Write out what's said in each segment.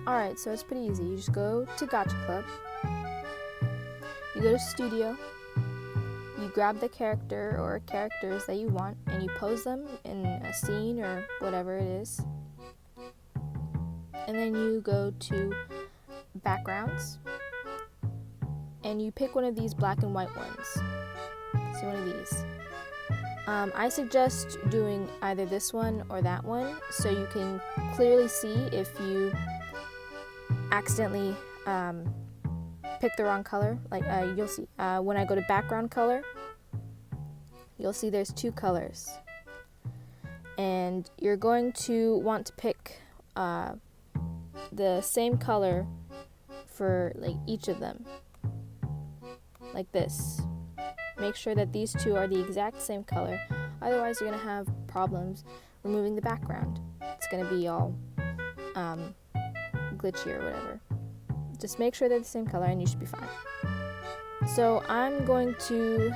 Alright, so it's pretty easy. You just go to Gacha Club, you go to Studio, you grab the character or characters that you want, and you pose them in a scene or whatever it is. And then you go to Backgrounds, and you pick one of these black and white ones. See, one of these. I suggest doing either this one or that one, so you can clearly see if you accidentally pick the wrong color. Like you'll see when I go to background color, you'll see there's two colors, and you're going to want to pick the same color for like each of them, like this. Make sure that these two are the exact same color, otherwise you're gonna have problems removing the background. It's gonna be all glitchy or whatever. Just make sure they're the same color and you should be fine. So I'm going to,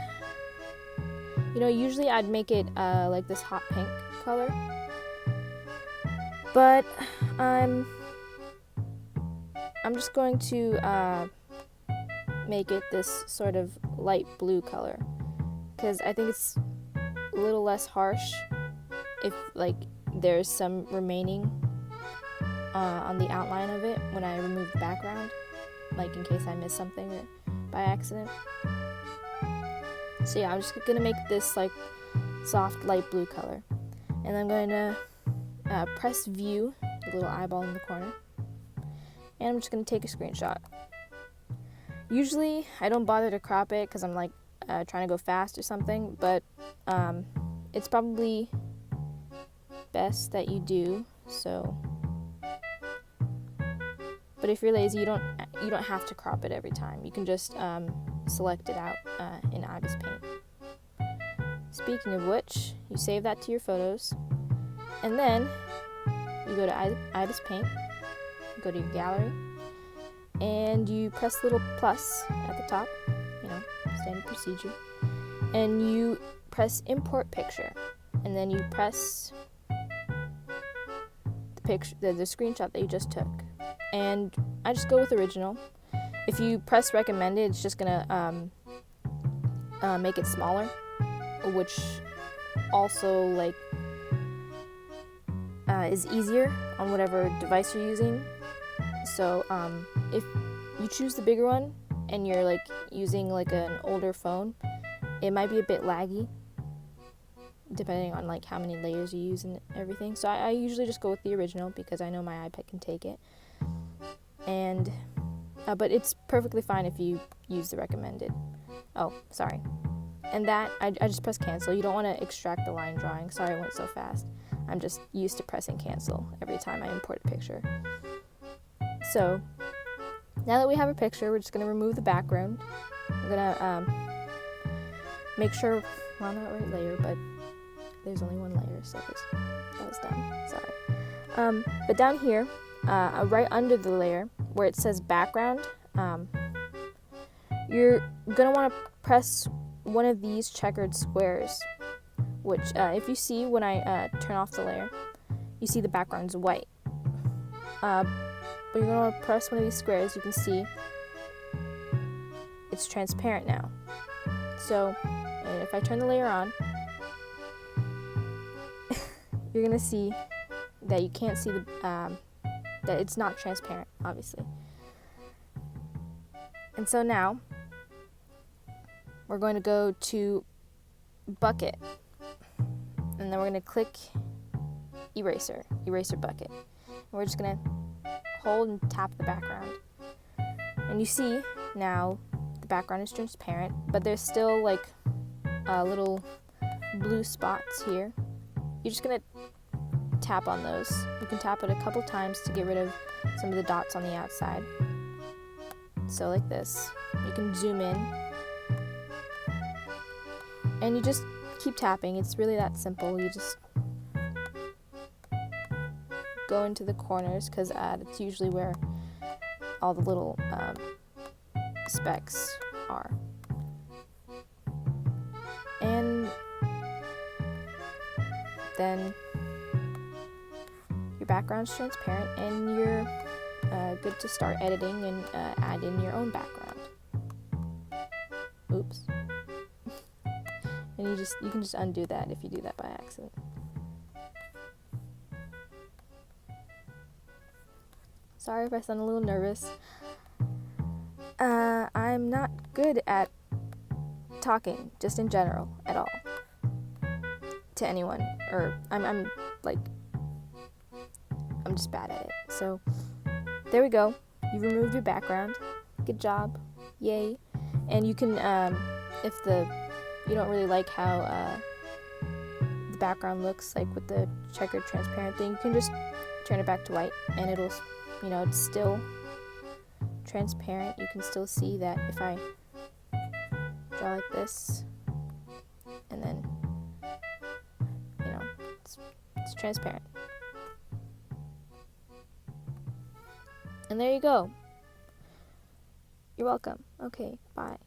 usually I'd make it like this hot pink color, but I'm just going to make it this sort of light blue color, because I think it's a little less harsh if like there's some remaining on the outline of it when I remove the background, like in case I miss something by accident. So yeah, I'm just gonna make this like soft light blue color, and I'm going to press view, the little eyeball in the corner, and I'm just gonna take a screenshot. Usually I don't bother to crop it because I'm like trying to go fast or something, but it's probably best that you do so. But if you're lazy, you don't have to crop it every time. You can just select it out in Ibis Paint. Speaking of which, you save that to your photos, and then you go to Ibis Paint, go to your gallery, and you press the little plus at the top, standard procedure, and you press import picture, and then you press the picture, the screenshot that you just took. And I just go with original. If you press recommended, it's just gonna make it smaller, which also like is easier on whatever device you're using. So if you choose the bigger one and you're like using like an older phone, it might be a bit laggy depending on like how many layers you use and everything. So I usually just go with the original because I know my iPad can take it. And but it's perfectly fine if you use the recommended. Oh, sorry. And that I just press cancel. You don't want to extract the line drawing. Sorry, I went so fast. I'm just used to pressing cancel every time I import a picture. So now that we have a picture, we're just going to remove the background. I'm going to make sure we're on the right layer, but there's only one layer, so that was dumb. Sorry. But down here, right under the layer where it says background, you're going to want to press one of these checkered squares, which if you see when I turn off the layer, you see the background's white. But you're going to press one of these squares, you can see it's transparent now. So if I turn the layer on, you're going to see that you can't see that it's not transparent, obviously. And so now we're going to go to bucket, and then we're going to click eraser bucket. And we're just going to hold and tap the background. And you see now the background is transparent, but there's still like little blue spots here. You're just going to tap on those. You can tap it a couple times to get rid of some of the dots on the outside. So like this. You can zoom in. And you just keep tapping. It's really that simple. You just go into the corners, because that's usually where all the little specks are. And then your background's transparent, and you're good to start editing and add in your own background. Oops. And you can just undo that if you do that by accident. Sorry if I sound a little nervous. I'm not good at talking, just in general, at all, to anyone. Or I'm just bad at it. So there we go. You removed your background. Good job. Yay. And you can, if you don't really like how the background looks, like with the checkered transparent thing, you can just turn it back to white, and it'll, it's still transparent. You can still see that if I draw like this, and then, it's transparent. And there you go. You're welcome. Okay, bye.